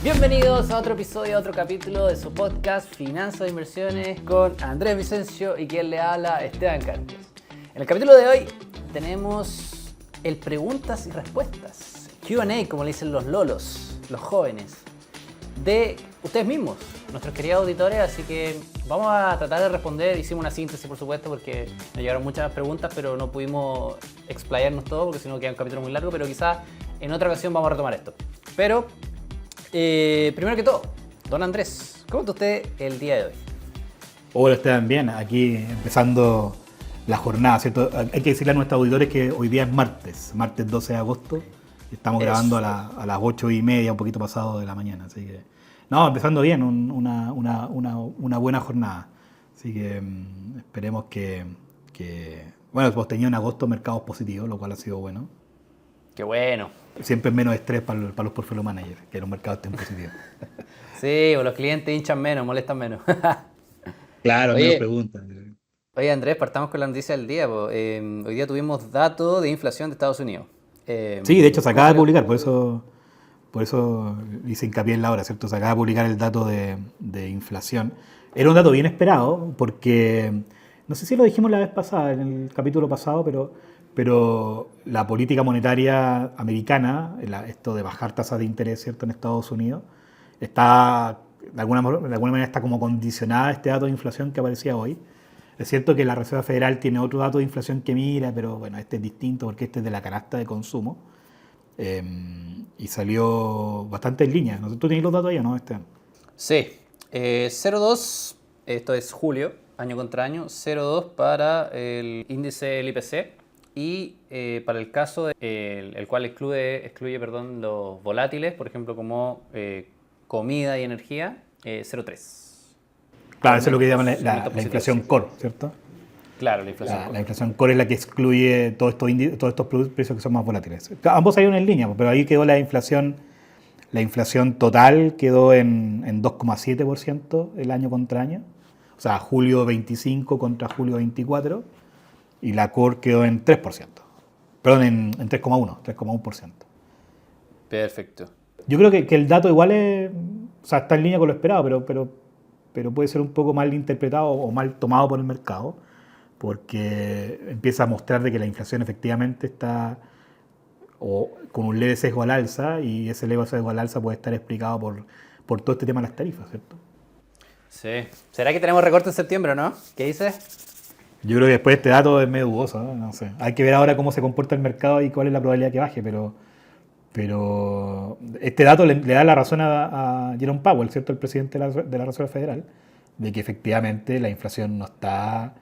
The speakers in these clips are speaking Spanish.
Bienvenidos a otro episodio, a otro capítulo de su podcast Finanzas e Inversiones con Andrés Vicencio y quien le habla, Esteban Cantos. En el capítulo de hoy tenemos el preguntas y respuestas, Q&A, como le dicen los lolos, los jóvenes, de ustedes mismos, nuestros queridos auditores, así que vamos a tratar de responder. Hicimos una síntesis, por supuesto, porque nos llegaron muchas preguntas, pero no pudimos explayarnos todo, porque si no queda un capítulo muy largo, pero quizás en otra ocasión vamos a retomar esto. Pero, primero que todo, don Andrés, ¿cómo está usted el día de hoy? Hola Esteban, bien, aquí empezando la jornada, ¿cierto? Hay que decirle a nuestros auditores que hoy día es martes 12 de agosto, estamos grabando a las 8:30, un poquito pasado de la mañana, así que, no, empezando bien, una buena jornada, así que esperemos que bueno, hemos tenido en agosto mercados positivos, lo cual ha sido bueno. ¡Qué bueno! Siempre es menos estrés para los portfolio managers, que los mercados estén positivos. Sí, o los clientes hinchan menos, molestan menos. Claro, Oye, menos preguntas. Oye, Andrés, partamos con la noticia del día. Hoy día tuvimos datos de inflación de Estados Unidos. Sí, de hecho se ¿Cómo acaba de salió? publicar, por eso hice hincapié en la hora, ¿cierto? Se acaba de publicar el dato de inflación. Era un dato bien esperado, porque no sé si lo dijimos la vez pasada, en el capítulo pasado, pero la política monetaria americana, esto de bajar tasas de interés, ¿cierto?, en Estados Unidos, está, de alguna manera está como condicionada a este dato de inflación que aparecía hoy. Es cierto que la Reserva Federal tiene otro dato de inflación que mira, pero bueno, este es distinto porque este es de la canasta de consumo. Y salió bastante en línea. ¿No? ¿Tú tienes los datos ahí o no, Esteban? Sí, 0,2, esto es julio, año contra año, 0,2 para el índice del IPC y para el caso el cual excluye los volátiles, por ejemplo, como comida y energía, 0,3. Claro, eso es lo que llaman Aumentos la positivos. inflación core, ¿cierto? Claro, la inflación. La inflación core es la que excluye todos estos precios que son más volátiles. Ambos salieron en línea, pero ahí quedó la inflación total quedó en 2,7% el año contra año. O sea, julio 25 contra julio 24. Y la core quedó en 3%. Perdón, en 3,1%. Perfecto. Yo creo que el dato igual o sea, está en línea con lo esperado, pero puede ser un poco mal interpretado o mal tomado por el mercado, porque empieza a mostrar de que la inflación efectivamente está con un leve sesgo al alza, y ese leve sesgo al alza puede estar explicado por todo este tema de las tarifas, ¿cierto? Sí. ¿Será que tenemos recorte en septiembre o no? ¿Qué dices? Yo creo que después este dato es medio dudoso, ¿no? No sé. Hay que ver ahora cómo se comporta el mercado y cuál es la probabilidad que baje, pero este dato le da la razón a Jerome Powell, ¿cierto?, el presidente de la Reserva Federal, de que efectivamente la inflación no está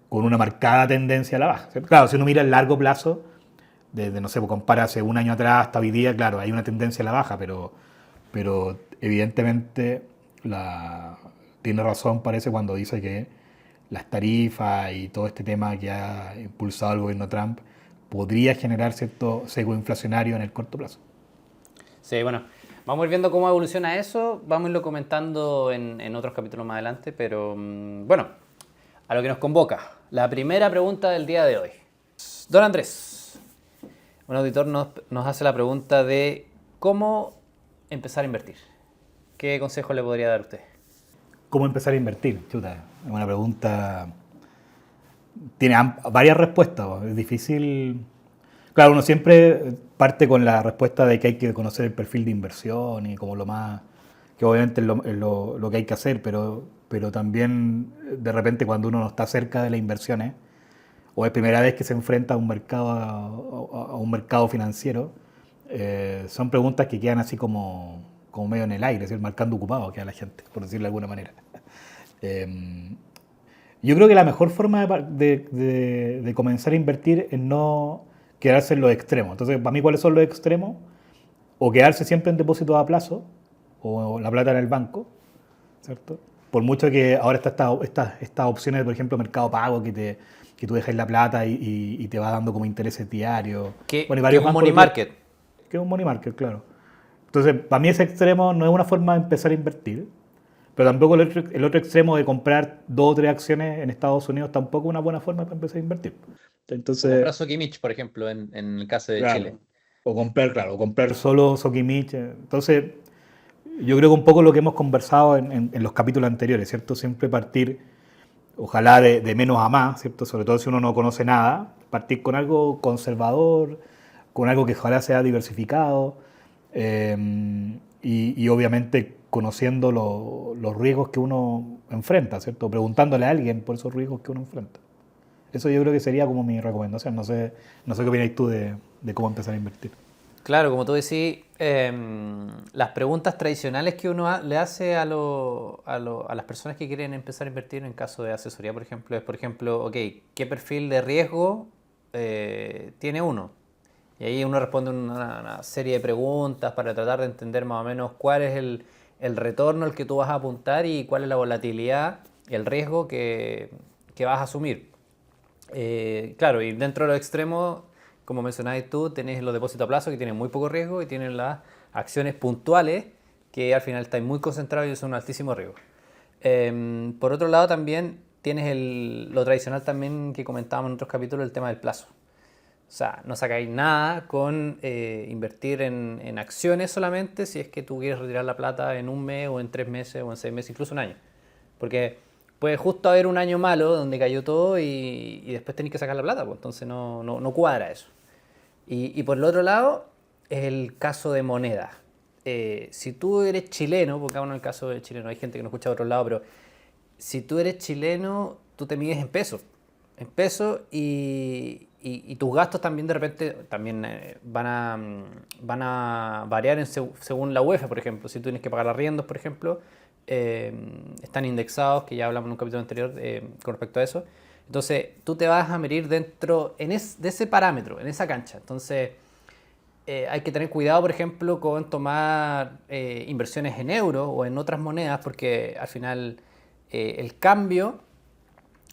con una marcada tendencia a la baja, ¿cierto? Claro, si uno mira el largo plazo, desde, no sé, pues compara hace un año atrás hasta hoy día, claro, hay una tendencia a la baja, pero evidentemente tiene razón, parece, cuando dice que las tarifas y todo este tema que ha impulsado el gobierno Trump podría generar cierto sesgo inflacionario en el corto plazo. Sí, bueno, vamos a ir viendo cómo evoluciona eso, vamos a irlo comentando en otros capítulos más adelante, pero bueno, a lo que nos convoca, la primera pregunta del día de hoy. Don Andrés, un auditor nos hace la pregunta de cómo empezar a invertir. ¿Qué consejo le podría dar a usted? ¿Cómo empezar a invertir? Chuta, es una pregunta. Tiene varias respuestas. Es difícil. Claro, uno siempre parte con la respuesta de que hay que conocer el perfil de inversión y como lo más. Que obviamente es lo que hay que hacer, pero también de repente cuando uno no está cerca de las inversiones, o es primera vez que se enfrenta a un mercado, a un mercado financiero, son preguntas que quedan así como medio en el aire, es decir, marcando ocupado queda la gente, por decirlo de alguna manera. Yo creo que la mejor forma de comenzar a invertir es no quedarse en los extremos. Entonces, para mí, ¿cuáles son los extremos? O quedarse siempre en depósitos a plazo, o la plata en el banco, ¿cierto? Por mucho que ahora está estas opciones, por ejemplo, Mercado Pago, que tú dejas la plata y te va dando como intereses diarios. Bueno, y ¿Qué es varios un bancos money market? que es un money market, claro. Entonces, para mí ese extremo no es una forma de empezar a invertir, pero tampoco el otro extremo de comprar 2 o 3 acciones en Estados Unidos tampoco es una buena forma para empezar a invertir. O comprar Entonces, Sokimich, por ejemplo, en el caso de Chile. claro, o comprar solo Sokimich. Entonces, Yo creo que un poco lo que hemos conversado en los capítulos anteriores, ¿cierto? Siempre partir, ojalá de menos a más, ¿cierto? Sobre todo si uno no conoce nada, partir con algo conservador, con algo que ojalá sea diversificado y obviamente conociendo los riesgos que uno enfrenta, ¿cierto? Preguntándole a alguien por esos riesgos que uno enfrenta. Eso yo creo que sería como mi recomendación. No sé qué opináis tú de cómo empezar a invertir. Claro, como tú decís, las preguntas tradicionales que uno le hace a las personas que quieren empezar a invertir en caso de asesoría, por ejemplo, es, por ejemplo, ok, ¿qué perfil de riesgo tiene uno? Y ahí uno responde una serie de preguntas para tratar de entender más o menos cuál es el retorno al que tú vas a apuntar y cuál es la volatilidad y el riesgo que vas a asumir. Claro, y dentro de los extremos, como mencionabas tú, tenés los depósitos a plazo que tienen muy poco riesgo y tienen las acciones puntuales que al final están muy concentrados y son un altísimo riesgo. Por otro lado también tienes lo tradicional también que comentábamos en otros capítulos, el tema del plazo. O sea, no sacáis nada con invertir en acciones solamente si es que tú quieres retirar la plata en un mes o en 3 meses o en 6 meses, incluso un año. Porque puede justo haber un año malo donde cayó todo y después tenés que sacar la plata, pues entonces no cuadra eso. Y por el otro lado, es el caso de moneda. Si tú eres chileno, porque aún en el caso de chileno hay gente que no escucha de otro lado, pero si tú eres chileno, tú te mides en pesos y tus gastos también de repente también van a variar según la UEF, por ejemplo. Si tú tienes que pagar arriendos, por ejemplo, están indexados, que ya hablamos en un capítulo anterior con respecto a eso. Entonces, tú te vas a medir dentro de ese parámetro, en esa cancha. Entonces, hay que tener cuidado, por ejemplo, con tomar inversiones en euros o en otras monedas, porque al final el cambio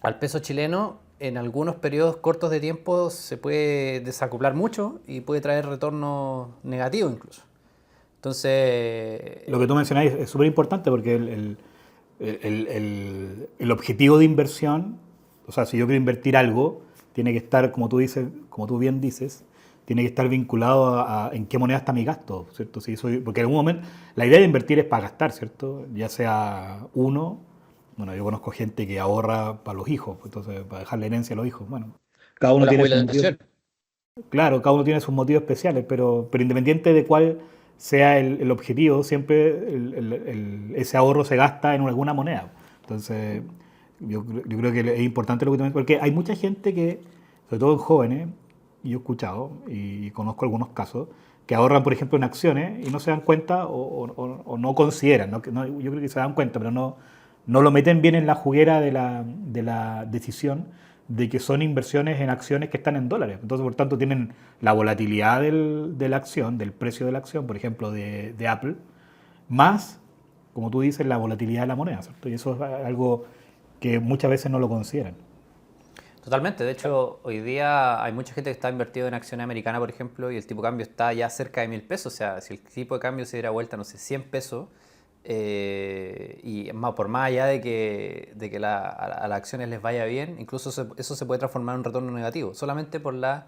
al peso chileno en algunos periodos cortos de tiempo se puede desacoplar mucho y puede traer retornos negativos incluso. Entonces, Lo que tú mencionáis es súper importante porque el objetivo de inversión, o sea, si yo quiero invertir algo, tiene que estar, como tú dices, como tú bien dices, tiene que estar vinculado a en qué moneda está mi gasto, ¿cierto? Porque en algún momento la idea de invertir es para gastar, ¿cierto? Ya sea uno, bueno, yo conozco gente que ahorra para los hijos, pues, entonces para dejarle herencia a los hijos, bueno, cada o uno la tiene sus motivos. jubilación. Claro, cada uno tiene sus motivos especiales, pero independiente de cuál sea el objetivo, siempre ese ahorro se gasta en alguna moneda. Entonces, yo creo que es importante lo que tú mencionas, porque hay mucha gente que, sobre todo en jóvenes, y yo he escuchado y conozco algunos casos, que ahorran, por ejemplo, en acciones y no se dan cuenta o no consideran, yo creo que se dan cuenta, pero no lo meten bien en la juguera de la decisión de que son inversiones en acciones que están en dólares. Entonces, por tanto, tienen la volatilidad de la acción, del precio de la acción, por ejemplo, de Apple, más, como tú dices, la volatilidad de la moneda, ¿cierto? Y eso es algo que muchas veces no lo consideran. Totalmente, de hecho, hoy día hay mucha gente que está invertido en acciones americanas, por ejemplo, y el tipo de cambio está ya cerca de 1.000 pesos. O sea, si el tipo de cambio se diera vuelta, no sé, 100 pesos, y más, por más allá de que a las acciones les vaya bien, incluso eso se puede transformar en un retorno negativo, solamente por la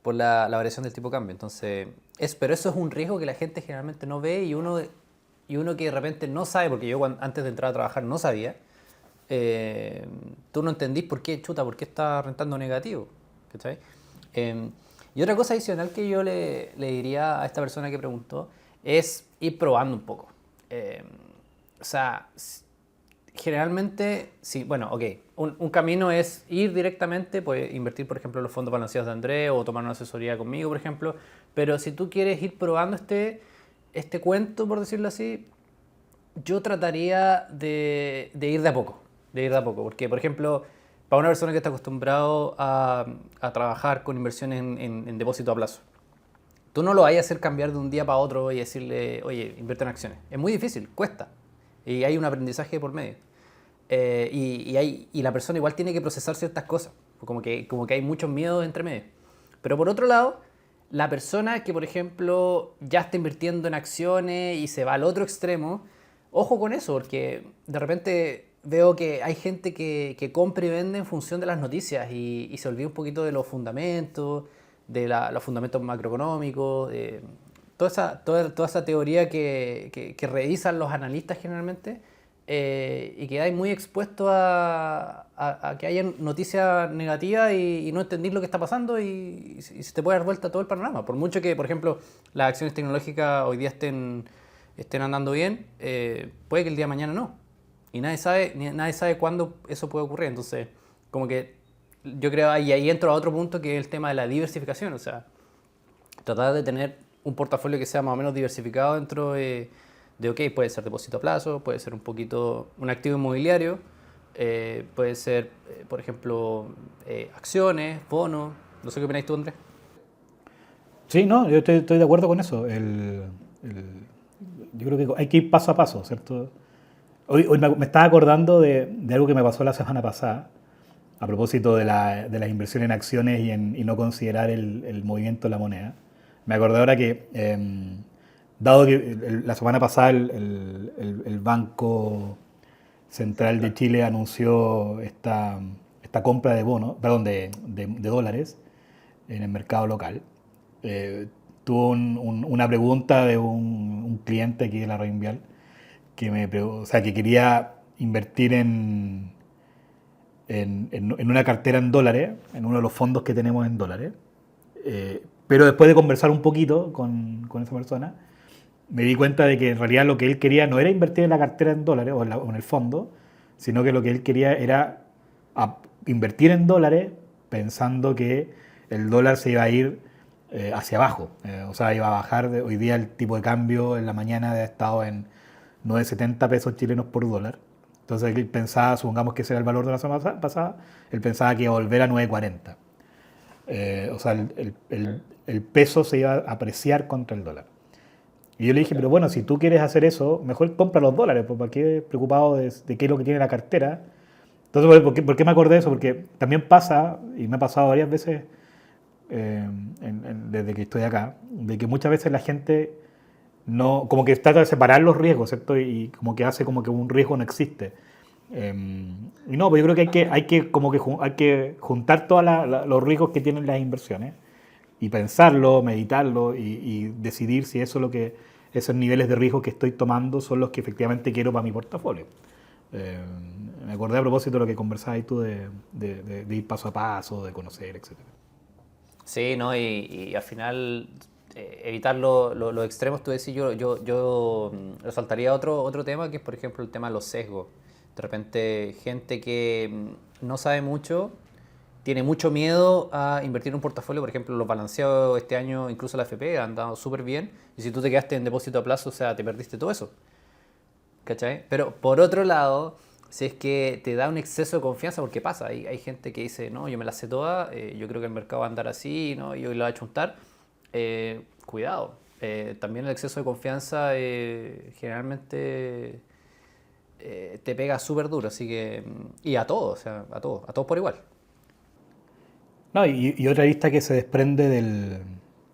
variación del tipo de cambio. Entonces, pero eso es un riesgo que la gente generalmente no ve y uno que de repente no sabe, porque yo antes de entrar a trabajar no sabía. Tú no entendís por qué está rentando negativo. ¿Cachai? Y otra cosa adicional que yo le diría a esta persona que preguntó es ir probando un poco. O sea, generalmente, sí, bueno, ok, un camino es ir directamente, pues invertir, por ejemplo, en los fondos balanceados de Andrés o tomar una asesoría conmigo, por ejemplo, pero si tú quieres ir probando este cuento, por decirlo así, yo trataría de ir de a poco, porque, por ejemplo, para una persona que está acostumbrado a trabajar con inversiones en depósito a plazo, tú no lo vayas a hacer cambiar de un día para otro y decirle, oye, invierte en acciones. Es muy difícil, cuesta. Y hay un aprendizaje por medio. Y la persona igual tiene que procesar ciertas cosas. Como que hay muchos miedos entre medio. Pero por otro lado, la persona que, por ejemplo, ya está invirtiendo en acciones y se va al otro extremo, ojo con eso, porque de repente veo que hay gente que compra y vende en función de las noticias y se olvida un poquito de los fundamentos, los fundamentos macroeconómicos, toda esa teoría que revisan los analistas generalmente y que hay muy expuesto a que haya noticias negativas y no entender lo que está pasando y se te puede dar vuelta todo el panorama. Por mucho que, por ejemplo, las acciones tecnológicas hoy día estén andando bien, puede que el día de mañana no. Y nadie sabe cuándo eso puede ocurrir. Entonces, como que yo creo, y ahí entro a otro punto que es el tema de la diversificación. O sea, tratar de tener un portafolio que sea más o menos diversificado dentro ok, puede ser depósito a plazo, puede ser un poquito un activo inmobiliario, puede ser, por ejemplo, acciones, bonos. No sé qué opináis tú, Andrés. Sí, no, yo estoy de acuerdo con eso. Yo creo que hay que ir paso a paso, ¿cierto? Hoy me estaba acordando de algo que me pasó la semana pasada, a propósito de la inversión en acciones y no considerar el movimiento de la moneda. Me acordé ahora que, dado que la semana pasada el Banco Central de Chile anunció esta compra de bonos, perdón, de dólares en el mercado local, tuvo una pregunta de un cliente aquí de la Reinvial o sea, que quería invertir en una cartera en dólares, en uno de los fondos que tenemos en dólares. Pero después de conversar un poquito con esa persona, me di cuenta de que en realidad lo que él quería no era invertir en la cartera en dólares o en el fondo, sino que lo que él quería era invertir en dólares pensando que el dólar se iba a ir hacia abajo. O sea, iba a bajar. Hoy día el tipo de cambio en la mañana ha estado en 9,70 pesos chilenos por dólar. Entonces él pensaba, supongamos que ese era el valor de la semana pasada, él pensaba que iba a volver a 9,40. O sea, el peso se iba a apreciar contra el dólar. Y yo le dije, pero bueno, si tú quieres hacer eso, mejor compra los dólares, pues ¿para qué preocupado de qué es lo que tiene la cartera? Entonces, ¿por qué me acordé de eso? Porque también pasa, y me ha pasado varias veces desde que estoy acá, de que muchas veces la gente no, como que trata de separar los riesgos, ¿cierto? Y como que hace como que un riesgo no existe. Y no, pues yo creo que hay que juntar todos los riesgos que tienen las inversiones y pensarlo, meditarlo y decidir si eso es lo que esos niveles de riesgo que estoy tomando son los que efectivamente quiero para mi portafolio. Me acordé a propósito de lo que conversabas tú de ir paso a paso, de conocer, etcétera. Sí, ¿no? Y al final evitar los extremos, tú decís, yo resaltaría otro tema que es, por ejemplo, el tema de los sesgos. De repente, gente que no sabe mucho, tiene mucho miedo a invertir en un portafolio. Por ejemplo, los balanceados este año, incluso la FP, han dado súper bien. Y si tú te quedaste en depósito a plazo, o sea, te perdiste todo eso. ¿Cachai? Pero por otro lado, si es que te da un exceso de confianza, porque pasa, hay gente que dice, no, yo me la sé toda, yo creo que el mercado va a andar así, ¿no? Y hoy lo va a chuntar. Cuidado. También el exceso de confianza generalmente te pega súper duro, así que... Y a todos, o sea, a todos por igual. No, y otra lista que se desprende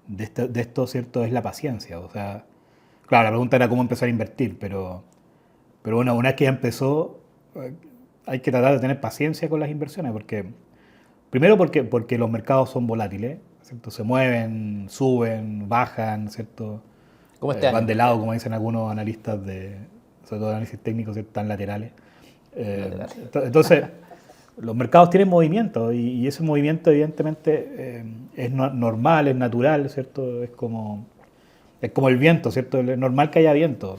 de esto, ¿cierto? Es la paciencia. O sea, claro, la pregunta era cómo empezar a invertir, pero bueno, una vez que ya empezó, hay que tratar de tener paciencia con las inversiones, primero porque los mercados son volátiles, ¿cierto? Se mueven, suben, bajan, ¿cierto? Como este año. Van de lado, como dicen algunos analistas, sobre todo análisis técnicos, ¿cierto? Tan laterales. Entonces, los mercados tienen movimiento y ese movimiento evidentemente es normal, es natural, ¿cierto? Es como el viento, ¿cierto? Es normal que haya viento.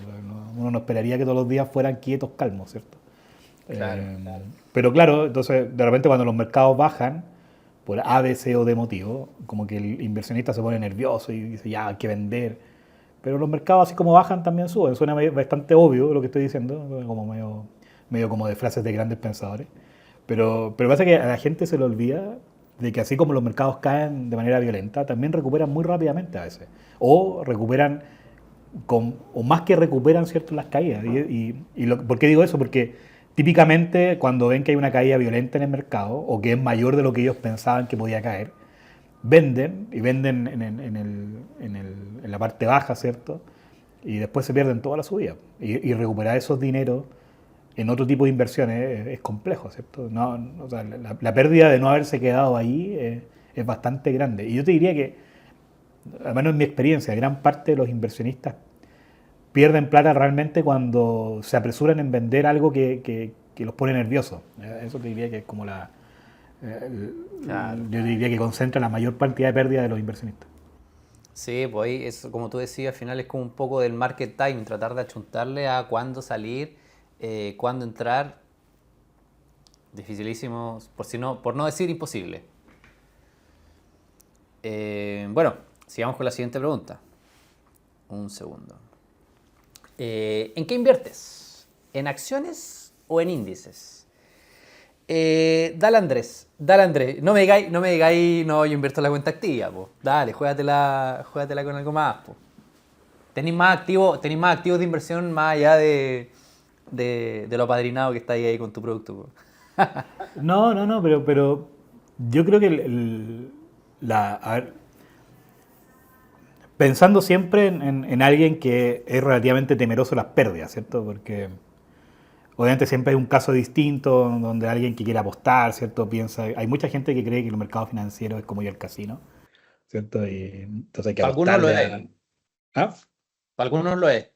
Uno no esperaría que todos los días fueran quietos, calmos, ¿cierto? Claro. Pero claro, entonces de repente cuando los mercados bajan, por A, B, C o D motivo, como que el inversionista se pone nervioso y dice, ya, hay que vender. Pero los mercados así como bajan también suben. Suena bastante obvio lo que estoy diciendo, como medio como de frases de grandes pensadores. Pero pasa que a la gente se le olvida de que así como los mercados caen de manera violenta, también recuperan muy rápidamente a veces. O recuperan, o más que recuperan, ¿cierto?, las caídas. ¿Por qué digo eso? Porque típicamente cuando ven que hay una caída violenta en el mercado, o que es mayor de lo que ellos pensaban que podía caer, venden en la parte baja, ¿cierto? Y después se pierden toda la subida. Y recuperar esos dineros en otro tipo de inversiones es complejo, ¿cierto? O sea, la pérdida de no haberse quedado ahí es bastante grande. Y yo te diría que al menos en mi experiencia, gran parte de los inversionistas pierden plata realmente cuando se apresuran en vender algo que los pone nerviosos. Eso te diría que es como Claro. yo diría que concentra la mayor cantidad de pérdidas de los inversionistas. Sí, pues ahí, es, como tú decías, al final es como un poco del market timing, tratar de achuntarle a cuándo salir, cuándo entrar. Dificilísimo, por no decir imposible. Bueno, sigamos con la siguiente pregunta. Un segundo. ¿En qué inviertes? ¿En acciones o en índices? Dale Andrés. No me digáis, no, yo invierto en la cuenta activa, po. Dale, juégatela con algo más, po. Tenéis más activos de inversión más allá de lo apadrinado que estáis ahí con tu producto, po. No, pero yo creo que a ver, pensando siempre en alguien que es relativamente temeroso a las pérdidas, ¿cierto? Porque obviamente siempre hay un caso distinto donde alguien que quiere apostar, ¿cierto? Hay mucha gente que cree que el mercado financiero es como ir al casino, ¿cierto? Y entonces hay que Para algunos lo apostarle es. a... ¿Ah? Para algunos lo es.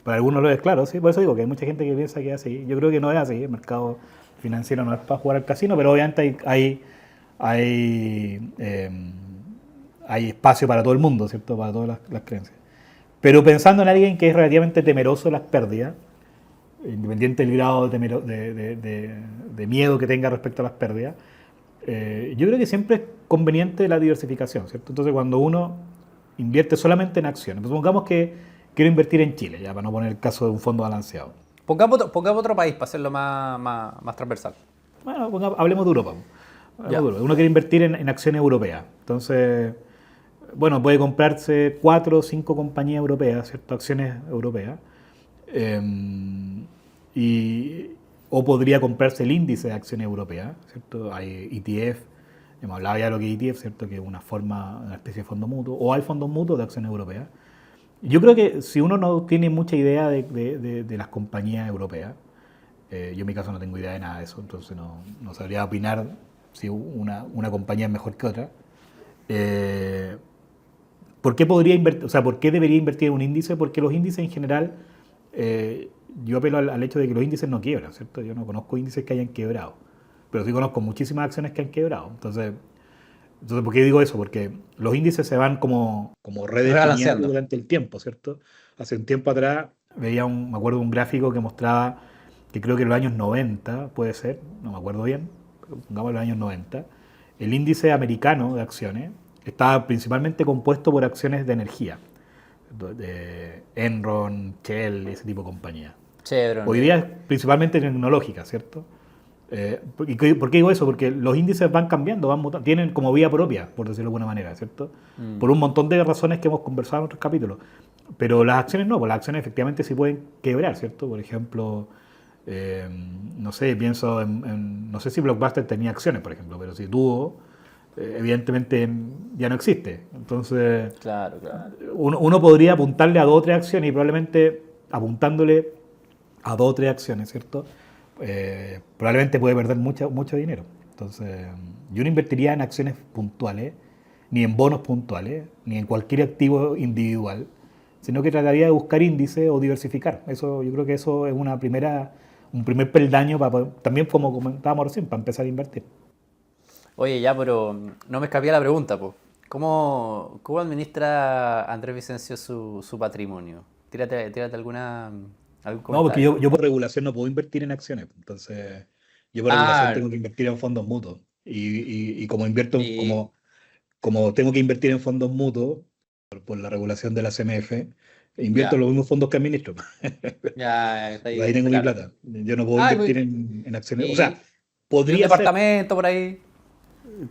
Para algunos lo es, claro, sí, por eso digo que hay mucha gente que piensa que es así. Yo creo que no es así, el mercado financiero no es para jugar al casino, pero obviamente hay, eh, hay espacio para todo el mundo, ¿cierto? Para todas las creencias. Pero pensando en alguien que es relativamente temeroso de las pérdidas, independiente del grado de miedo que tenga respecto a las pérdidas, yo creo que siempre es conveniente la diversificación, ¿cierto? Entonces, cuando uno invierte solamente en acciones, pues supongamos que quiero invertir en Chile, ya para no poner el caso de un fondo balanceado. Pongamos otro país para hacerlo más transversal. Bueno, hablemos de Europa. Ya. Uno quiere invertir en acciones europeas. Entonces, bueno, puede comprarse 4 o 5 compañías europeas, ¿cierto? Acciones europeas. Eh, y, o podría comprarse el índice de acciones europeas, ¿cierto? Hay ETF, hemos hablado ya de lo que es ETF, ¿cierto? Que es una especie de fondo mutuo. O hay fondos mutuos de acciones europeas. Yo creo que si uno no tiene mucha idea de las compañías europeas, yo en mi caso no tengo idea de nada de eso, entonces no sabría opinar si una compañía es mejor que otra. Eh, ¿Por qué podría invertir, o sea, por qué debería invertir en un índice? Porque los índices en general, yo apelo al hecho de que los índices no quiebran, ¿cierto? Yo no conozco índices que hayan quebrado, pero sí conozco muchísimas acciones que han quebrado. Entonces, ¿por qué digo eso? Porque los índices se van como redefiniendo Rebalanceando. durante el tiempo, ¿cierto? Hace un tiempo atrás me acuerdo de un gráfico que mostraba que creo que en los años 90, puede ser, no me acuerdo bien, pero pongamos los años 90, el índice americano de acciones estaba principalmente compuesto por acciones de energía, de Enron, Shell, ese tipo de compañías. Chevron. Hoy día es principalmente tecnológica, ¿cierto? ¿Por qué digo eso? Porque los índices van cambiando, van mutando, tienen como vía propia, por decirlo de alguna manera, ¿cierto? Por un montón de razones que hemos conversado en otros capítulos. Pero las acciones no, pues las acciones efectivamente sí pueden quebrar, ¿cierto? Por ejemplo, no sé, pienso no sé si Blockbuster tenía acciones, por ejemplo, pero si tuvo, evidentemente ya no existe. Entonces, Claro, claro. uno podría apuntarle a 2 o 3 acciones y probablemente apuntándole a 2 o 3 acciones, ¿cierto? Probablemente puede perder mucho dinero. Entonces, yo no invertiría en acciones puntuales, ni en bonos puntuales, ni en cualquier activo individual, sino que trataría de buscar índices o diversificar. Yo creo que eso es un primer peldaño también, como comentábamos recién, para empezar a invertir. Oye, ya, pero no me escapé la pregunta, po. ¿Cómo administra Andrés Vicencio su patrimonio? Tírate algún No, porque comentario. yo por regulación no puedo invertir en acciones. Entonces, yo por regulación Ah, tengo que invertir en fondos mutuos. Y como invierto, y como tengo que invertir en fondos mutuos, por la regulación de la CMF, invierto en ya, los mismos fondos que administro. ya, está De ahí ahí, tengo mi claro. plata. Yo no puedo Ah, invertir en acciones. O sea, y un podría ser, departamento por ahí.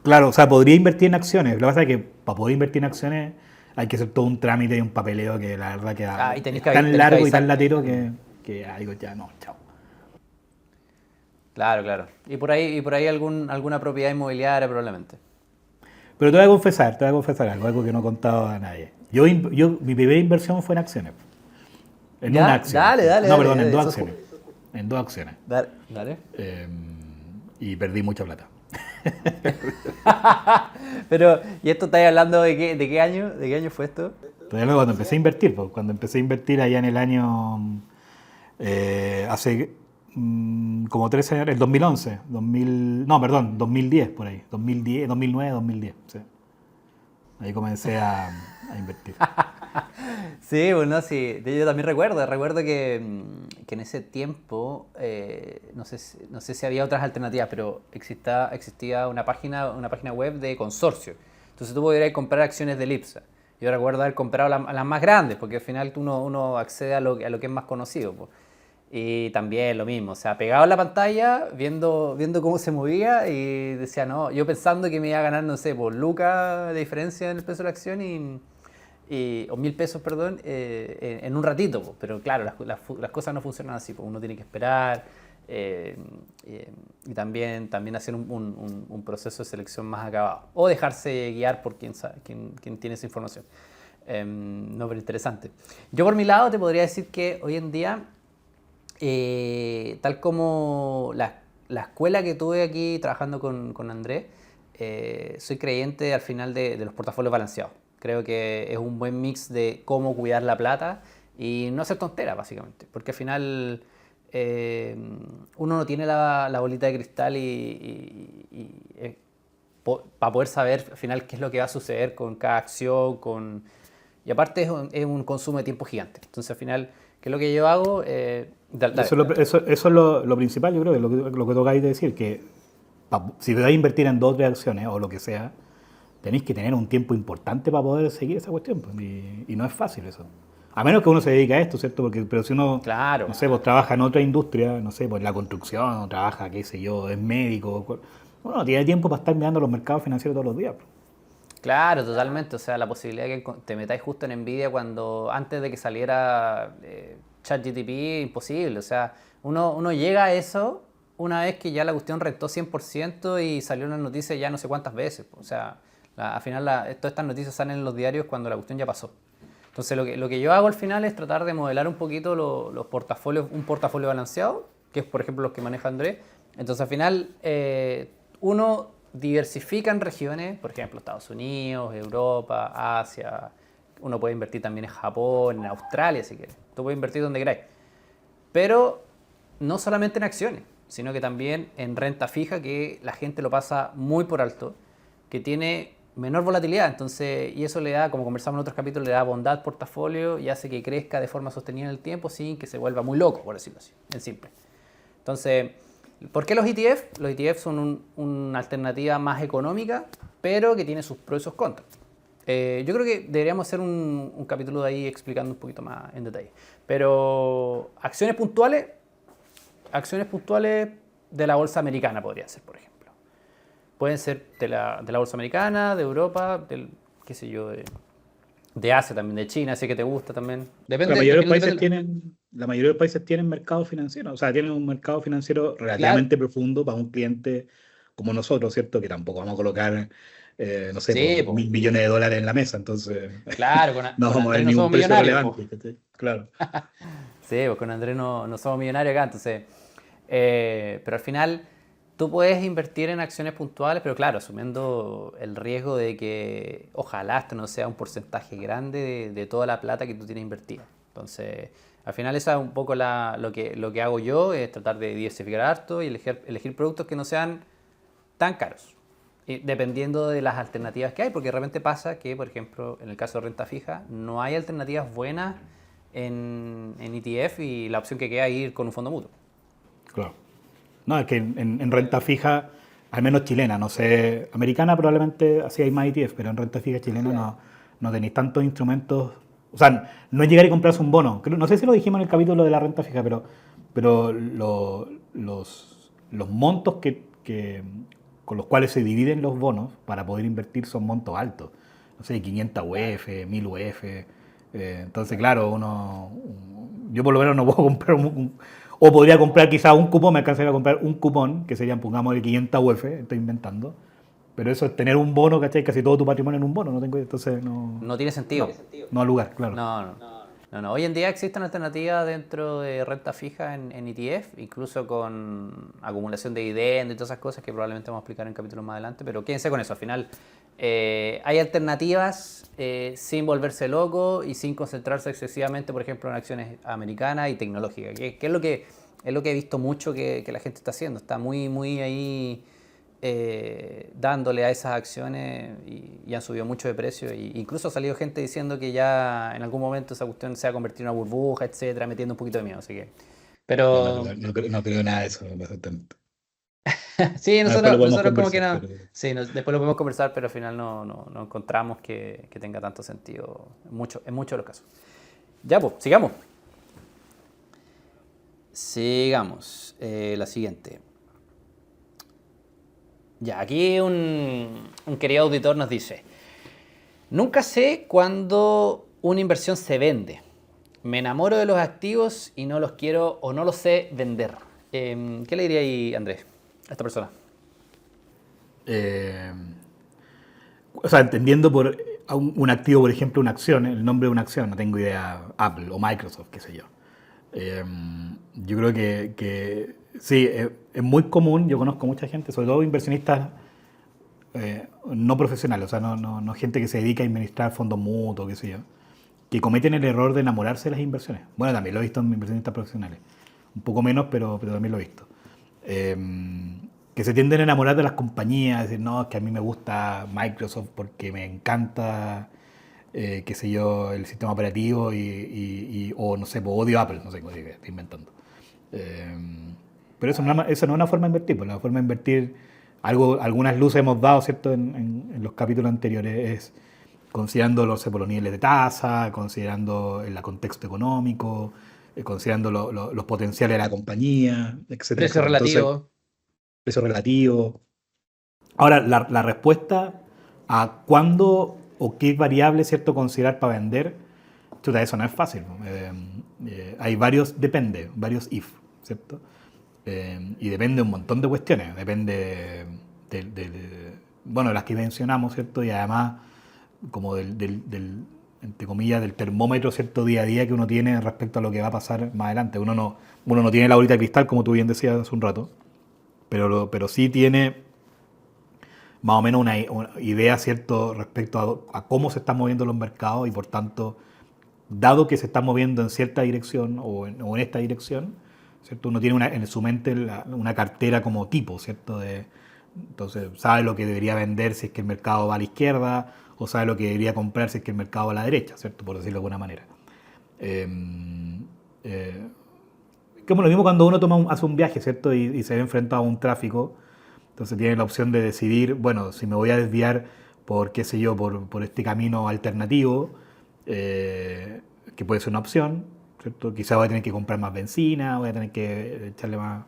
claro, o sea, podría invertir en acciones. Lo que pasa es que para poder invertir en acciones hay que hacer todo un trámite y un papeleo que la verdad Ah, y es tan tenés que largo y avisar. tan latero que digo, ya no, chao. Claro, claro. Y por ahí alguna propiedad inmobiliaria probablemente. Pero te voy a confesar algo que no he contado a nadie. Mi primera inversión fue en acciones. En ¿Ya? una acción. Dale, No, dale, perdón, en dale, dos eso es acciones. En 2 acciones. Dale, dale. Eh, y perdí mucha plata. Pero, ¿y esto estáis hablando de qué año? ¿De qué año fue esto? Todavía luego cuando empecé a invertir, pues, cuando empecé a invertir allá en el año, hace como 13 años, el 2011, 2000, no, perdón, 2010 por ahí, 2010, 2009, 2010, sí. Ahí comencé a invertir. Sí, bueno, sí. Yo también recuerdo que en ese tiempo, no sé si había otras alternativas, pero existía una página web de consorcio. Entonces tú podías comprar acciones de Lipsa. Yo recuerdo haber comprado las más grandes, porque al final uno accede a lo que es más conocido, po. Y también lo mismo, o sea, pegado en la pantalla, viendo cómo se movía y decía, no, yo pensando que me iba a ganar, no sé, por lucas de diferencia en el precio de la acción o 1.000 pesos, perdón, en un ratito, po. Pero claro, las cosas no funcionan así, pues uno tiene que esperar eh, y también hacer un proceso de selección más acabado o dejarse guiar por quien sabe, quien tiene esa información. No, pero interesante. Yo por mi lado te podría decir que hoy en día, tal como la escuela que tuve aquí trabajando con Andrés, soy creyente al final de los portafolios balanceados. Creo que es un buen mix de cómo cuidar la plata y no hacer tonteras, básicamente. Porque al final uno no tiene la bolita de cristal para poder saber al final qué es lo que va a suceder con cada acción. Y aparte es un consumo de tiempo gigante. Entonces al final, ¿qué es lo que yo hago? Eso es lo principal, yo creo, que lo que tocáis de decir, que si vais a invertir en 2 o 3 acciones o lo que sea, tenéis que tener un tiempo importante para poder seguir esa cuestión, pues, y no es fácil eso. A menos que uno se dedique a esto, ¿cierto? Pero si uno, Claro. no sé, pues trabaja en otra industria, no sé, pues en la construcción, o trabaja, qué sé yo, es médico, uno no tiene tiempo para estar mirando los mercados financieros todos los días, pues. Claro, totalmente. O sea, la posibilidad de que te metáis justo en Nvidia antes de que saliera ChatGPT, imposible. O sea, uno llega a eso una vez que ya la cuestión rentó 100% y salió en las noticias ya no sé cuántas veces. O sea, al final todas estas noticias salen en los diarios cuando la cuestión ya pasó. Entonces, lo que yo hago al final es tratar de modelar un poquito los portafolios, un portafolio balanceado, que es, por ejemplo, los que maneja Andrés. Entonces, al final, uno diversifica en regiones, por ejemplo, Estados Unidos, Europa, Asia. Uno puede invertir también en Japón, en Australia, si quieres. Tú puedes invertir donde queráis. Pero no solamente en acciones, sino que también en renta fija, que la gente lo pasa muy por alto, que tiene menor volatilidad. Entonces, y eso le da, como conversamos en otros capítulos, le da bondad al portafolio y hace que crezca de forma sostenida en el tiempo sin que se vuelva muy loco, por decirlo así, en simple. Entonces, ¿por qué los ETF? Los ETF son una alternativa más económica, pero que tiene sus pros y sus contras. Yo creo que deberíamos hacer un capítulo de ahí explicando un poquito más en detalle. Pero acciones puntuales de la bolsa americana podría ser, por ejemplo. Pueden ser de la bolsa americana, de Europa, qué sé yo, de Asia también, de China, si que te gusta también. Depende. La mayoría de los países tienen mercado financiero, o sea, tienen un mercado financiero relativamente profundo para un cliente como nosotros, ¿cierto? Que tampoco vamos a colocar, no sé, Sí, por $1.000 millones en la mesa, entonces claro, no con vamos a ver Andrés no ningún somos precio millonarios, relevante, ¿cachai? Claro. Sí, pues con Andrés no somos millonarios acá, entonces. Pero al final tú puedes invertir en acciones puntuales, pero claro, asumiendo el riesgo de que ojalá esto no sea un porcentaje grande de toda la plata que tú tienes invertida. Entonces, al final esa es un poco lo que hago yo, es tratar de diversificar harto y elegir productos que no sean tan caros. Y dependiendo de las alternativas que hay, porque de repente pasa que, por ejemplo, en el caso de renta fija, no hay alternativas buenas en ETF y la opción que queda es ir con un fondo mutuo. Claro. No, es que en renta fija, al menos chilena, no sé, americana probablemente así hay más ETF, pero en renta fija chilena no tenéis tantos instrumentos. O sea, no es llegar y comprarse un bono. No sé si lo dijimos en el capítulo de la renta fija, pero los montos con los cuales se dividen los bonos para poder invertir son montos altos. No sé, 500 UF, 1000 UF. Entonces, claro, yo por lo menos no puedo comprar o podría comprar quizás un cupón, me alcanzaría a comprar un cupón, que serían, pongamos, de 500 UF, estoy inventando. Pero eso es tener un bono, ¿cachai? Casi todo tu patrimonio en un bono, entonces no... No tiene sentido. No al lugar, claro. No. No, no. Hoy en día existen alternativas dentro de renta fija en ETF, incluso con acumulación de dividendos y todas esas cosas que probablemente vamos a explicar en capítulos más adelante, pero quédense con eso. Al final hay alternativas sin volverse loco y sin concentrarse excesivamente, por ejemplo, en acciones americanas y tecnológicas, que es lo que he visto mucho que la gente está haciendo. Está muy ahí dándole a esas acciones y han subido mucho de precio. Y incluso ha salido gente diciendo que ya en algún momento esa cuestión se va a convertir en una burbuja, etcétera, metiendo un poquito de miedo. Así que. Yo no Pero creo, no creo nada de eso, exactamente. sí, Ah, después lo podemos nosotros como que conversar, no. pero Sí, después lo podemos conversar, pero al final no encontramos que tenga tanto sentido en muchos de los casos. Ya, pues, sigamos. Sigamos. La siguiente. Ya, aquí un querido auditor nos dice: nunca sé cuándo una inversión se vende. Me enamoro de los activos y no los quiero o no los sé vender. ¿Qué le diría ahí, Andrés, a esta persona? eh, o sea, entendiendo por un activo, por ejemplo, una acción, el nombre de una acción, no tengo idea, Apple o Microsoft, qué sé yo. Eh, yo creo que sí, es muy común, yo conozco mucha gente, sobre todo inversionistas no profesionales, o sea, no gente que se dedica a administrar fondos mutuos, qué sé yo, que cometen el error de enamorarse de las inversiones. Bueno, también lo he visto en inversionistas profesionales, un poco menos, pero también lo he visto. Eh, que se tienden a enamorar de las compañías, decir, no, es que a mí me gusta Microsoft porque me encanta, qué sé yo, el sistema operativo o no sé, pues odio Apple, no sé cómo estoy inventando. Eh, pero eso no es una forma de invertir, pues la forma de invertir, algunas luces hemos dado, ¿cierto? En los capítulos anteriores, es considerando los niveles de tasa, considerando el contexto económico, considerando los potenciales de la compañía, etcétera, Precio etcétera. Entonces, relativo. precio relativo. Ahora, la respuesta a cuándo o qué variable, ¿cierto?, considerar para vender, chuta, eso no es fácil. ¿No? Hay varios if, ¿cierto? Y depende de un montón de cuestiones. Depende bueno, las que mencionamos, ¿cierto? Y además, como entre comillas, del termómetro, ¿cierto?, día a día que uno tiene respecto a lo que va a pasar más adelante. Uno no tiene la bolita de cristal, como tú bien decías hace un rato, pero sí tiene más o menos una idea, ¿cierto?, respecto a cómo se están moviendo los mercados y por tanto, dado que se están moviendo en cierta dirección o en esta dirección, ¿cierto? Uno tiene en su mente una cartera como tipo, ¿cierto? Entonces sabe lo que debería vender si es que el mercado va a la izquierda o sabe lo que debería comprar si es que el mercado va a la derecha, ¿cierto? Por decirlo de alguna manera. Eh, eh, Como lo mismo cuando uno hace un viaje, ¿cierto? Y se ve enfrentado a un tráfico. Entonces tiene la opción de decidir, bueno, si me voy a desviar por, qué sé yo, por este camino alternativo, que puede ser una opción, ¿cierto? Quizá voy a tener que comprar más benzina, voy a tener que echarle más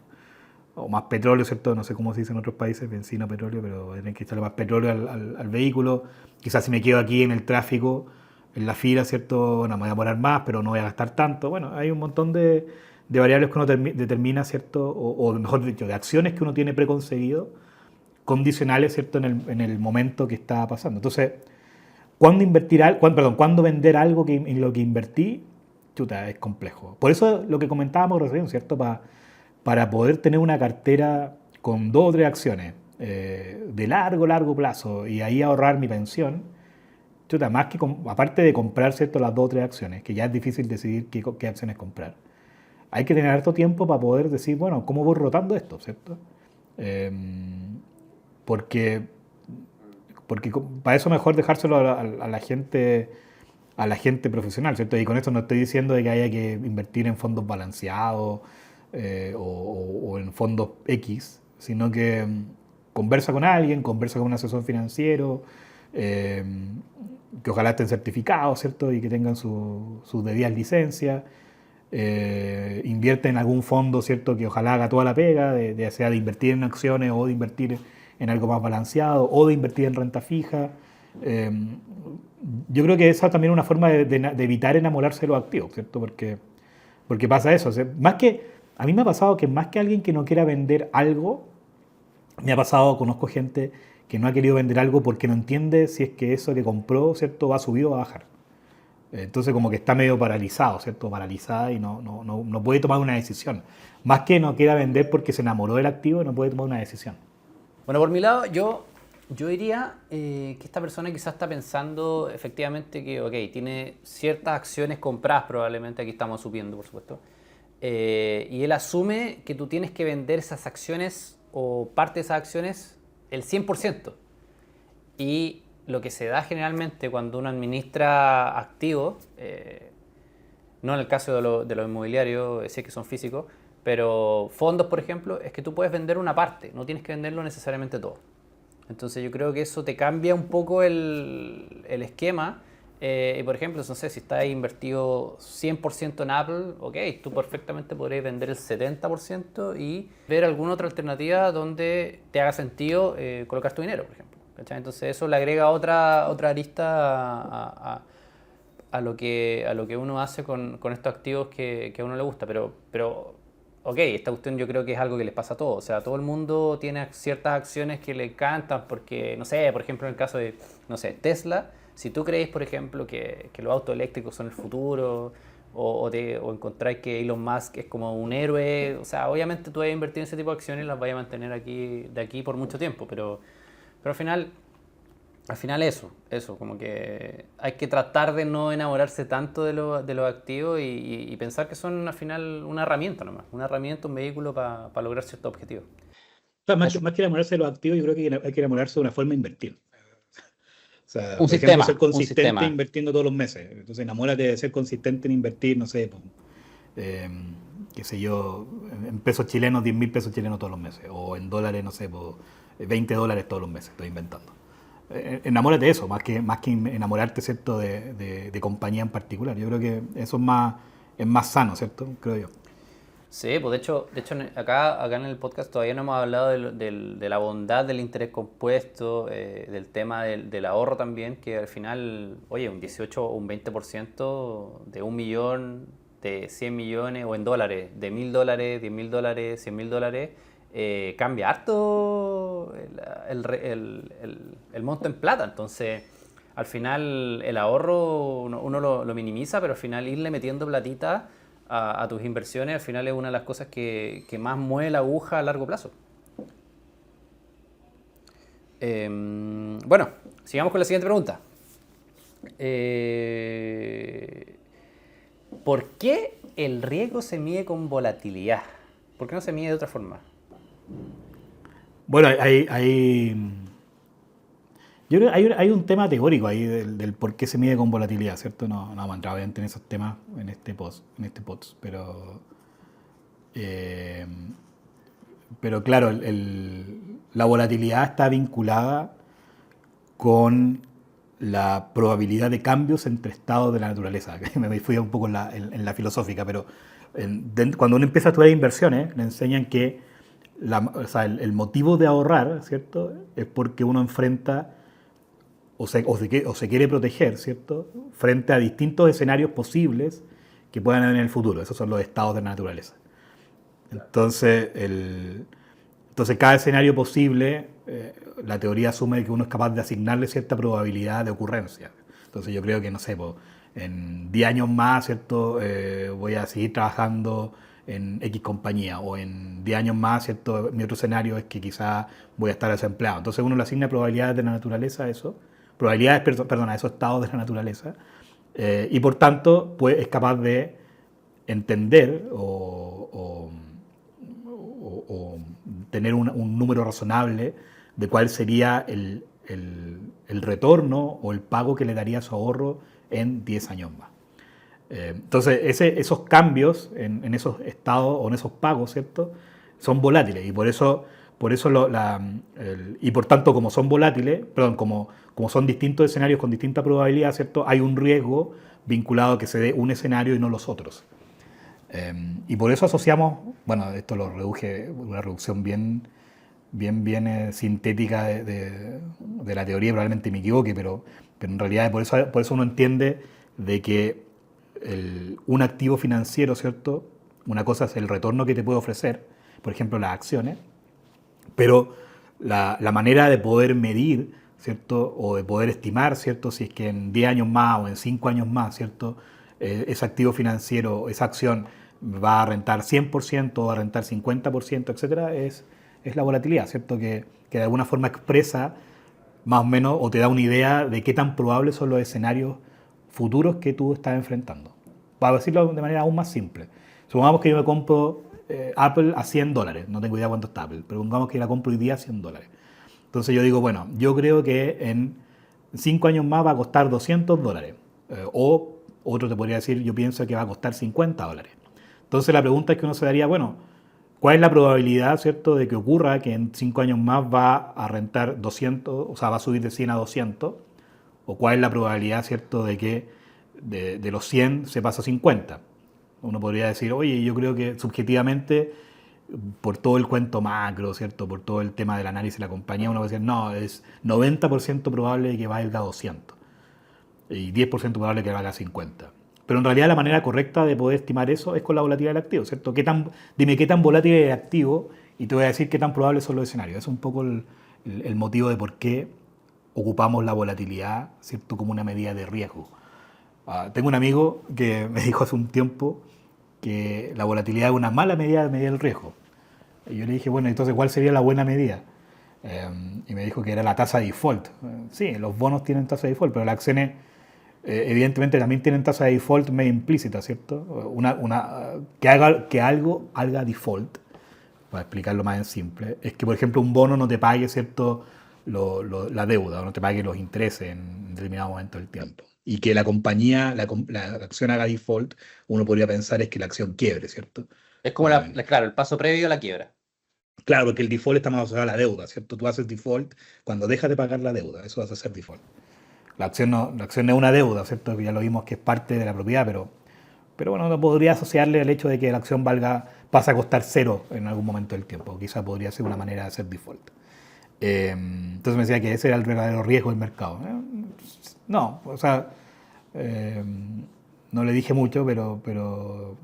petróleo, ¿cierto? No sé cómo se dice en otros países, benzina, petróleo, pero voy a tener que echarle más petróleo al vehículo. Quizás si me quedo aquí en el tráfico, en la fila, ¿cierto? Bueno, me voy a demorar más, pero no voy a gastar tanto. Bueno, hay un montón de variables que uno determina, ¿cierto? O mejor dicho, de acciones que uno tiene preconcebido, condicionales, ¿cierto? En el momento que está pasando. Entonces, ¿cuándo vender algo en lo que invertí? Chuta, es complejo. Por eso lo que comentábamos recién, ¿cierto? Para poder tener una cartera con 2 o 3 acciones de largo plazo y ahí ahorrar mi pensión, chuta, aparte de comprar, ¿cierto?, las 2 o 3 acciones, que ya es difícil decidir qué acciones comprar, hay que tener harto tiempo para poder decir, bueno, ¿cómo voy rotando esto, ¿cierto? Eh, porque, porque para eso mejor dejárselo a la gente profesional, ¿cierto? Y con esto no estoy diciendo de que haya que invertir en fondos balanceados o en fondos X, sino que conversa con alguien, conversa con un asesor financiero, eh, que ojalá estén certificados, ¿cierto? Y que tengan sus debidas licencias. Invierte en algún fondo, ¿cierto?, que ojalá haga toda la pega, sea de invertir en acciones o de invertir en algo más balanceado o de invertir en renta fija. Eh, yo creo que esa también es una forma de evitar enamorarse de los activos, ¿cierto? Porque pasa eso. O sea, a mí me ha pasado que más que alguien que no quiera vender algo, me ha pasado, conozco gente que no ha querido vender algo porque no entiende si es que eso que compró, ¿cierto?, va a subir o va a bajar. Entonces como que está medio paralizado, ¿cierto? Paralizada y no puede tomar una decisión. Más que no quiera vender porque se enamoró del activo, no puede tomar una decisión. Bueno, por mi lado, yo diría que esta persona quizás está pensando efectivamente que, ok, tiene ciertas acciones compradas probablemente, aquí estamos subiendo, por supuesto, y él asume que tú tienes que vender esas acciones o parte de esas acciones el 100%. Y lo que se da generalmente cuando uno administra activos, no en el caso de lo inmobiliario, si es que son físicos, pero fondos, por ejemplo, es que tú puedes vender una parte, no tienes que venderlo necesariamente todo. Entonces yo creo que eso te cambia un poco el esquema. Y por ejemplo, no sé, si estás invertido 100% en Apple, ok, tú perfectamente podrías vender el 70% y ver alguna otra alternativa donde te haga sentido colocar tu dinero, por ejemplo. ¿Cachai? Entonces eso le agrega otra arista a lo que uno hace con estos activos que a uno le gusta. Pero ok, esta cuestión yo creo que es algo que les pasa a todos. O sea, todo el mundo tiene ciertas acciones que le encantan porque, no sé, por ejemplo, en el caso de, no sé, Tesla, si tú crees, por ejemplo, que los autos eléctricos son el futuro o encontráis que Elon Musk es como un héroe, o sea, obviamente tú vas a invertir en ese tipo de acciones y las vas a mantener de aquí por mucho tiempo, pero al final eso, como que hay que tratar de no enamorarse tanto de los activos y pensar que son al final una herramienta nomás, una herramienta, un vehículo para lograr ciertos objetivos. O sea, más que enamorarse de los activos, yo creo que hay que enamorarse de una forma de invertir. O sea, Un por ejemplo, sistema, ser un consistente sistema. invirtiendo todos los meses. Entonces, enamórate de ser consistente en invertir, no sé, pues, eh, qué sé yo, en pesos chilenos, 10.000 pesos chilenos todos los meses. O en dólares, no sé, pues, $20 todos los meses, estoy inventando. Enamórate de eso, más que enamorarte, ¿cierto?, de compañía en particular. Yo creo que eso es más sano, ¿cierto? Creo yo. Sí, pues de hecho acá en el podcast todavía no hemos hablado de la bondad del interés compuesto, del tema del ahorro también, que al final, oye, un 18 o un 20% de 1 millón, de 100 millones o en dólares, de $1.000, $10.000, $100.000, cambia harto el monto en plata. Entonces, al final el ahorro uno lo minimiza, pero al final irle metiendo platita a tus inversiones, al final es una de las cosas que más mueve la aguja a largo plazo. Bueno, sigamos con la siguiente pregunta. ¿Por qué el riesgo se mide con volatilidad? ¿Por qué no se mide de otra forma? Bueno, yo creo que hay un tema teórico ahí del por qué se mide con volatilidad, ¿cierto? No vamos a entrar obviamente en esos temas en este post, eh, pero claro, la volatilidad está vinculada con la probabilidad de cambios entre estados de la naturaleza. Me fui un poco en la filosófica, pero cuando uno empieza a estudiar inversiones, le enseñan que o sea, el motivo de ahorrar, ¿cierto?, es porque uno enfrenta o se quiere proteger, ¿cierto?, frente a distintos escenarios posibles que puedan haber en el futuro. Esos son los estados de la naturaleza. Entonces, cada escenario posible, la teoría asume que uno es capaz de asignarle cierta probabilidad de ocurrencia. Entonces yo creo que, no sé, en 10 años más, ¿cierto?, voy a seguir trabajando en X compañía, o en 10 años más, ¿cierto?, mi otro escenario es que quizás voy a estar desempleado. Entonces uno le asigna probabilidades de la naturaleza a eso, a esos estados de la naturaleza, y por tanto pues, es capaz de entender o tener un número razonable de cuál sería el retorno o el pago que le daría a su ahorro en 10 años más. Entonces, esos cambios en esos estados o en esos pagos, ¿cierto?, son volátiles, y por tanto, como son volátiles, como son distintos escenarios con distinta probabilidad, ¿cierto?, hay un riesgo vinculado a que se dé un escenario y no los otros. Y por eso asociamos, bueno, esto lo reduje, una reducción bien sintética de la teoría, probablemente me equivoque, pero en realidad por eso uno entiende de que un activo financiero, ¿cierto?, una cosa es el retorno que te puede ofrecer, por ejemplo, las acciones, pero la manera de poder medir ¿cierto? O de poder estimar, ¿cierto? Si es que en 10 años más o en 5 años más, ¿cierto? Ese activo financiero, esa acción va a rentar 100% o va a rentar 50%, etcétera, es la volatilidad, ¿cierto? Que de alguna forma expresa más o menos o te da una idea de qué tan probables son los escenarios futuros que tú estás enfrentando. Para decirlo de manera aún más simple. Supongamos que yo me compro Apple a $100, no tengo idea cuánto está Apple, pero supongamos que la compro hoy día a $100. Entonces yo digo, bueno, yo creo que en 5 años más va a costar $200. O otro te podría decir, yo pienso que va a costar $50. Entonces la pregunta es que uno se daría, bueno, ¿cuál es la probabilidad, cierto, de que ocurra que en 5 años más va a rentar 200, o sea, va a subir de 100 a 200? ¿O cuál es la probabilidad, cierto, de que de los 100 se pasa a 50? Uno podría decir, oye, yo creo que subjetivamente, por todo el cuento macro, ¿cierto? Por todo el tema del análisis de la compañía, uno puede decir, no, es 90% probable que valga 200 y 10% probable que valga 50. Pero en realidad la manera correcta de poder estimar eso es con la volatilidad del activo, ¿cierto? Dime qué tan volátil es el activo y te voy a decir qué tan probables son los escenarios. Es un poco el motivo de por qué ocupamos la volatilidad, ¿cierto? Como una medida de riesgo. Tengo un amigo que me dijo hace un tiempo que la volatilidad es una mala medida de medir el riesgo. Y yo le dije, bueno, entonces, ¿cuál sería la buena medida? Y me dijo que era la tasa de default. Sí, los bonos tienen tasa de default, pero las acciones evidentemente también tienen tasa de default medio implícita, ¿cierto? Que algo haga default, para explicarlo más en simple, es que, por ejemplo, un bono no te pague, ¿cierto?, la deuda o no te pague los intereses en determinado momento del tiempo. Y que la compañía, la acción haga default, uno podría pensar es que la acción quiebre, ¿cierto? Es como claro, el paso previo a la quiebra. Claro, porque el default está más asociado a la deuda, ¿cierto? Tú haces default cuando dejas de pagar la deuda, eso vas a hacer default. La acción no es una deuda, ¿cierto? Ya lo vimos que es parte de la propiedad, pero bueno, no podría asociarle al hecho de que la acción pasa a costar cero en algún momento del tiempo. Quizá podría ser una manera de hacer default. Entonces me decía que ese era el verdadero riesgo del mercado. No, o sea, no le dije mucho, pero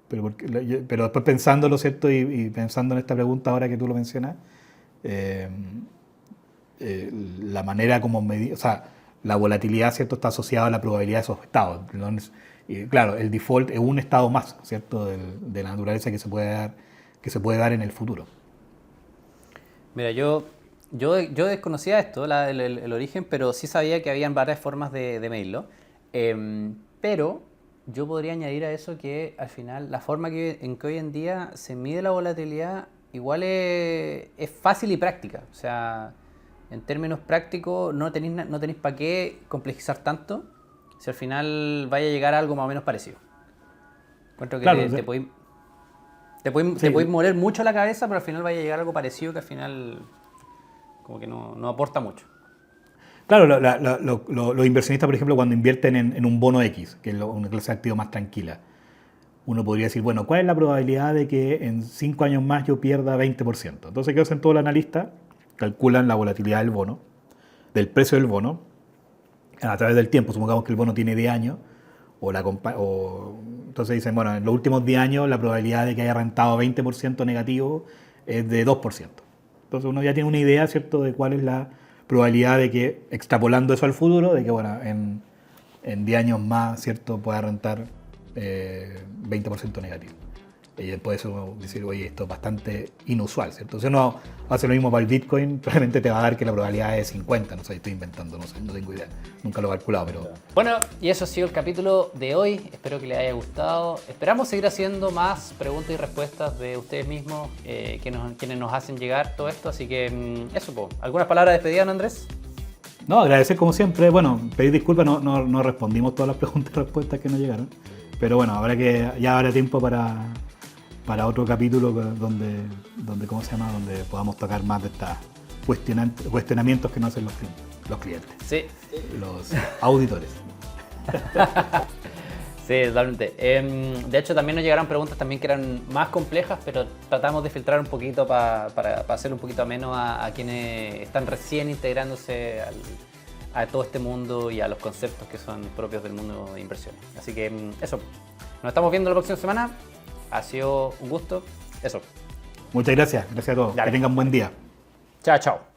después pensándolo, ¿cierto? Y pensando en esta pregunta ahora que tú lo mencionas, la manera como medir, o sea, la volatilidad, ¿cierto?, está asociada a la probabilidad de esos estados. Y claro, el default es un estado más, ¿cierto?, de la naturaleza que se puede dar en el futuro. Mira, yo desconocía esto, el origen, pero sí sabía que habían varias formas de medirlo. Pero yo podría añadir a eso que al final la forma en que hoy en día se mide la volatilidad igual es fácil y práctica. O sea, en términos prácticos no tenéis para qué complejizar tanto si al final vaya a llegar a algo más o menos parecido. Encuentro que claro, te podéis moler mucho la cabeza, pero al final vaya a llegar a algo parecido que al final como que no aporta mucho. Claro, los inversionistas, por ejemplo, cuando invierten en un bono X, que es una clase de activo más tranquila, uno podría decir, bueno, ¿cuál es la probabilidad de que en 5 años más yo pierda 20%? Entonces, ¿qué hacen todos los analistas? Calculan la volatilidad del bono, del precio del bono, a través del tiempo. Supongamos que el bono tiene 10 años, entonces dicen, bueno, en los últimos 10 años la probabilidad de que haya rentado 20% negativo es de 2%. Entonces uno ya tiene una idea, ¿cierto?, de cuál es la probabilidad de que, extrapolando eso al futuro, de que, bueno, en 10 años más, ¿cierto?, pueda rentar 20% negativo. Y después uno decir, oye, esto es bastante inusual, ¿cierto? Si uno hace lo mismo para el Bitcoin, probablemente te va a dar que la probabilidad es 50, no sé, estoy inventando, no sé, no tengo idea, nunca lo he calculado, pero... Bueno, y eso ha sido el capítulo de hoy, espero que les haya gustado. Esperamos seguir haciendo más preguntas y respuestas de ustedes mismos, quienes nos hacen llegar todo esto, así que eso, po. ¿Algunas palabras de despedida, ¿no, Andrés? No, agradecer como siempre, bueno, pedir disculpas, no respondimos todas las preguntas y respuestas que nos llegaron, pero bueno, ya habrá tiempo para otro capítulo donde ¿cómo se llama? Donde podamos tocar más de estos cuestionamientos que nos hacen los clientes. Sí. Los auditores. Sí, totalmente. De hecho, también nos llegaron preguntas también que eran más complejas, pero tratamos de filtrar un poquito para hacerlo un poquito ameno a quienes están recién integrándose a todo este mundo y a los conceptos que son propios del mundo de inversiones. Así que eso. Nos estamos viendo la próxima semana. Ha sido un gusto. Eso. Muchas gracias. Gracias a todos. Dale. Que tengan buen día. Chao, chao.